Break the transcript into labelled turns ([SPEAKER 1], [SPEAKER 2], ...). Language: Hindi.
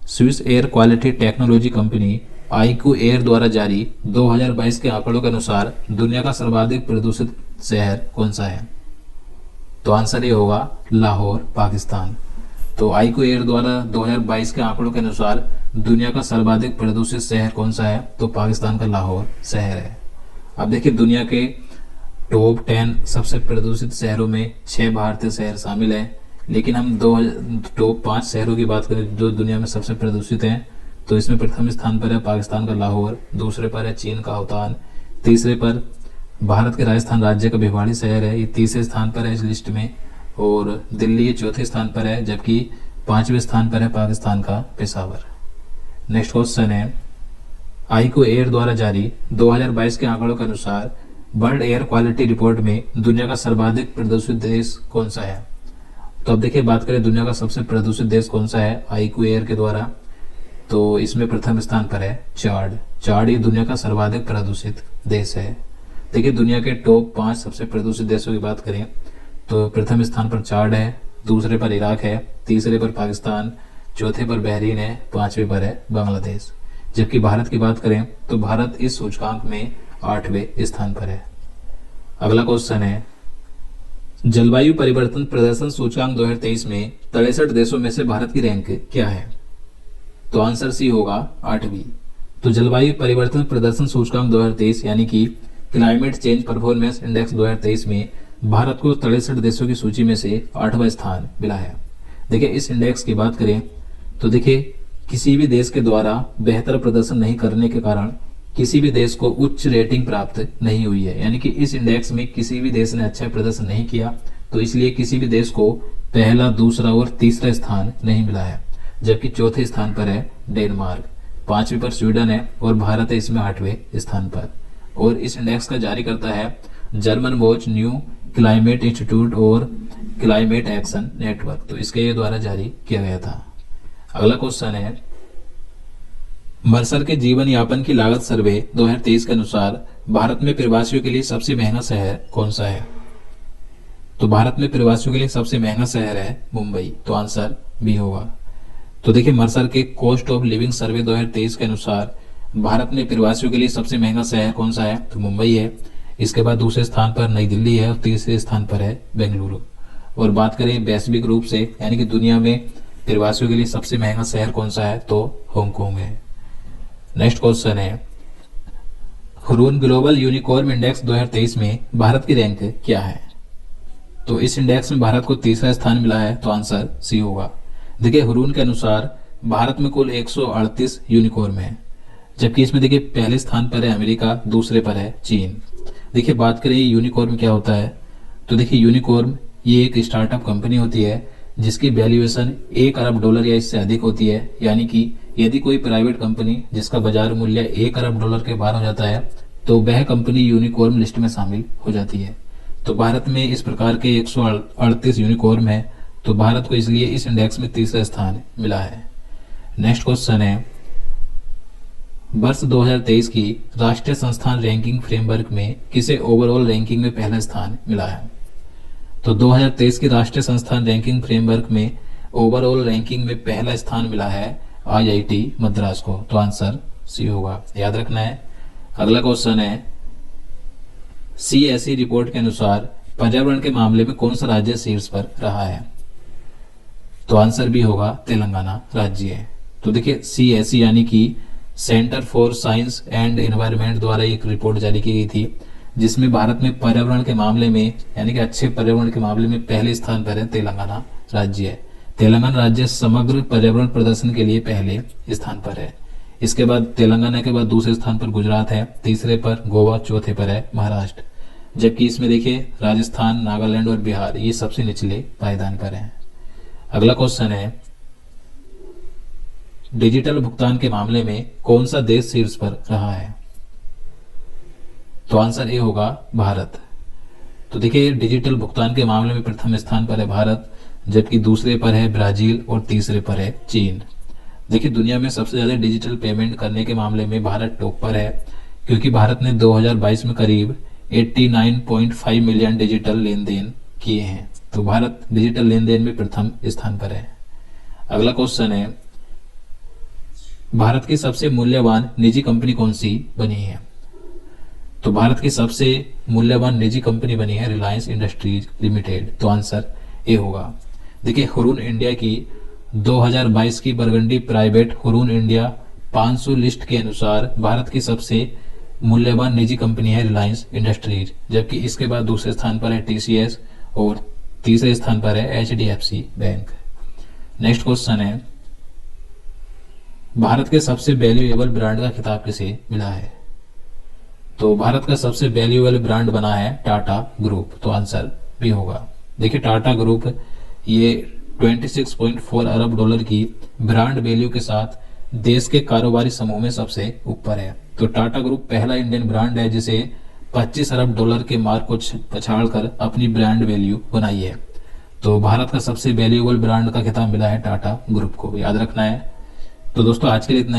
[SPEAKER 1] Swiss air quality technology company IQ air द्वारा जारी 2022 के आंकड़ों के अनुसार दुनिया का सर्वाधिक प्रदूषित शहर कौन सा है? तो आंसर ये होगा लाहौर, पाकिस्तान। तो आईक्यू एयर द्वारा 2022 के आंकड़ों के अनुसार दुनिया का सर्वाधिक प्रदूषित शहर कौन सा है? तो पाकिस्तान का लाहौर शहर है। अब देखिए दुनिया के टॉप 10 सबसे प्रदूषित शहरों में 6 भारतीय शहर शामिल हैं, लेकिन हम दो टॉप 5 शहरों की बात करें जो दुनिया में सबसे प्रदूषित हैं, तो इसमें प्रथम स्थान पर है पाकिस्तान का लाहौर, दूसरे पर है चीन का होतान, तीसरे पर भारत के राजस्थान राज्य का भिवाड़ी शहर है, ये तीसरे स्थान पर है इस लिस्ट में, और दिल्ली ये चौथे स्थान पर है, जबकि 5वें स्थान पर है पाकिस्तान का पेशावर। नेक्स्ट क्वेश्चन है, आईक्यू एयर द्वारा जारी 2022 के आंकड़ों के अनुसार वर्ल्ड एयर क्वालिटी रिपोर्ट में दुनिया का सर्वाधिक प्रदूषित देश कौन सा है? तो अब देखिए बात करें दुनिया का सबसे प्रदूषित देश कौन सा है आईक्यू एयर के द्वारा, तो इसमें प्रथम स्थान पर है चाड। चाड ये दुनिया का सर्वाधिक प्रदूषित देश है। देखिए दुनिया के टॉप 5 सबसे प्रदूषित देशों की बात करें तो प्रथम स्थान पर चाड है, दूसरे पर इराक है, तीसरे पर पाकिस्तान, चौथे पर बहरीन है, 5वें पर है बांग्लादेश। जबकि भारत की बात करें तो भारत इस सूचकांक में 8वें स्थान पर है। अगला क्वेश्चन है, जलवायु परिवर्तन प्रदर्शन सूचकांक 2023 में 63 देशों में से भारत की रैंक क्या है? तो आंसर सी होगा 8वीं। तो जलवायु परिवर्तन प्रदर्शन सूचकांक 2023 यानी कि क्लाइमेट चेंज परफॉर्मेंस इंडेक्स 2023 में भारत को 63 देशों की सूची में से 8वां स्थान मिला है। देखिए इस इंडेक्स की बात करें तो देखिए किसी भी देश के द्वारा बेहतर प्रदर्शन नहीं करने के कारण किसी भी देश को उच्च रेटिंग प्राप्त नहीं हुई है, यानी कि इस इंडेक्स में किसी भी देश ने अच्छा प्रदर्शन नहीं किया, तो इसलिए किसी भी देश को पहला, दूसरा और तीसरा स्थान नहीं मिला है। जबकि चौथे स्थान पर है डेनमार्क, 5वें पर स्वीडन है और भारत है इसमें 8वें स्थान पर। और इस इंडेक्स का जारी करता है German watch new climate institute और क्लाइमेट एक्शन नेटवर्क, तो इसके द्वारा जारी किया गया था। अगला क्वेश्चन है, मर्सर के जीवन यापन की लागत सर्वे 2023 के अनुसार भारत में प्रवासियों के लिए सबसे महंगा शहर कौन सा है? तो भारत में प्रवासियों के लिए सबसे महंगा शहर है मुंबई, तो आंसर बी होगा। तो देखिए मर्सर के कॉस्ट ऑफ लिविंग सर्वे 2023 के अनुसार भारत में प्रवासियों के लिए सबसे महंगा शहर कौन सा है? तो मुंबई है। इसके बाद दूसरे स्थान पर नई दिल्ली है और तीसरे स्थान पर है बेंगलुरु। और बात करें वैश्विक रूप से यानी कि दुनिया में प्रवासियों के लिए सबसे महंगा शहर कौन सा है? तो हांगकांग है। नेक्स्ट क्वेश्चन है, हुरून ग्लोबल यूनिकॉर्न इंडेक्स 2023 में भारत की रैंक क्या है? तो इस इंडेक्स में भारत को तीसरा स्थान मिला है, तो आंसर सी होगा। देखिए हुरून के अनुसार भारत में कुल 138 यूनिकॉर्न है, जबकि इसमें देखिए पहले स्थान पर है अमेरिका, दूसरे पर है चीन। देखिए बात करें यूनिकॉर्न क्या होता है, तो देखिए यूनिकॉर्न ये एक स्टार्टअप कंपनी होती है जिसकी वैल्यूएशन $1 अरब या इससे अधिक होती है, यानी कि यदि कोई प्राइवेट कंपनी जिसका बाजार मूल्य $1 अरब के पार हो जाता है तो वह कंपनी यूनिकॉर्न लिस्ट में शामिल हो जाती है। तो भारत में इस प्रकार के 138 यूनिकॉर्न है, तो भारत को इसलिए इस इंडेक्स में तीसरा स्थान मिला है। नेक्स्ट क्वेश्चन है, वर्ष 2023 की राष्ट्रीय संस्थान रैंकिंग फ्रेमवर्क में किसे ओवरऑल रैंकिंग में पहला स्थान मिला है? तो 2023 की राष्ट्रीय संस्थान रैंकिंग फ्रेमवर्क में ओवरऑल रैंकिंग में पहला स्थान मिला है IIT मद्रास को, तो आंसर सी होगा, याद रखना है। अगला क्वेश्चन है, CSE रिपोर्ट के अनुसार पर्यावरण के मामले में कौन सा राज्य शीर्ष पर रहा है? तो आंसर भी होगा तेलंगाना राज्य है। तो देखिए CSE यानी कि centre for science and environment द्वारा एक रिपोर्ट जारी की गई थी जिसमें भारत में पर्यावरण के मामले में यानी कि अच्छे पर्यावरण के मामले में पहले स्थान पर है तेलंगाना राज्य है। तेलंगाना राज्य समग्र पर्यावरण प्रदर्शन के लिए पहले स्थान पर है। इसके बाद तेलंगाना के बाद दूसरे स्थान पर गुजरात है, तीसरे पर गोवा, चौथे पर है महाराष्ट्र। जबकि इसमें देखिए राजस्थान, नागालैंड और बिहार ये सबसे निचले पायदान पर है। अगला क्वेश्चन है, डिजिटल भुगतान के मामले में कौन सा देश शीर्ष पर रहा है? तो आंसर ए होगा भारत। तो देखिए डिजिटल भुगतान के मामले में प्रथम स्थान पर है भारत, जबकि दूसरे पर है ब्राजील और तीसरे पर है चीन। देखिए दुनिया में सबसे ज्यादा डिजिटल पेमेंट करने के मामले में भारत टॉप पर है, क्योंकि भारत ने 2022 में करीब 89.5 मिलियन डिजिटल लेन देन किए हैं। तो भारत डिजिटल लेन देन में प्रथम स्थान पर है। अगला क्वेश्चन है, भारत की सबसे मूल्यवान निजी कंपनी कौन सी बनी है? तो भारत की सबसे मूल्यवान निजी कंपनी बनी है रिलायंस इंडस्ट्रीज लिमिटेड। तो आंसर ए होगा। देखिए, हुरून इंडिया की 2022 की burgundy private Hurun India 500 list के अनुसार भारत की सबसे मूल्यवान निजी कंपनी है रिलायंस इंडस्ट्रीज, जबकि इसके बाद दूसरे स्थान पर है टीसीएस और तीसरे स्थान पर है एचडीएफसी बैंक। नेक्स्ट क्वेश्चन है, भारत के सबसे वैल्यूएबल ब्रांड का खिताब किसे मिला है? तो भारत का सबसे वैल्यूएबल ब्रांड बना है टाटा ग्रुप। तो आंसर भी होगा। देखिए, टाटा ग्रुप ये 26.4 अरब डॉलर की ब्रांड वैल्यू के साथ देश के कारोबारी समूह में सबसे ऊपर है। तो टाटा ग्रुप पहला इंडियन ब्रांड है जिसे 25 अरब डॉलर के मार्क को पछाड़कर अपनी ब्रांड वैल्यू बनाई है। तो भारत का सबसे वैल्यूएबल ब्रांड का खिताब मिला है टाटा ग्रुप को, याद रखना है। तो दोस्तों, आज के लिए इतना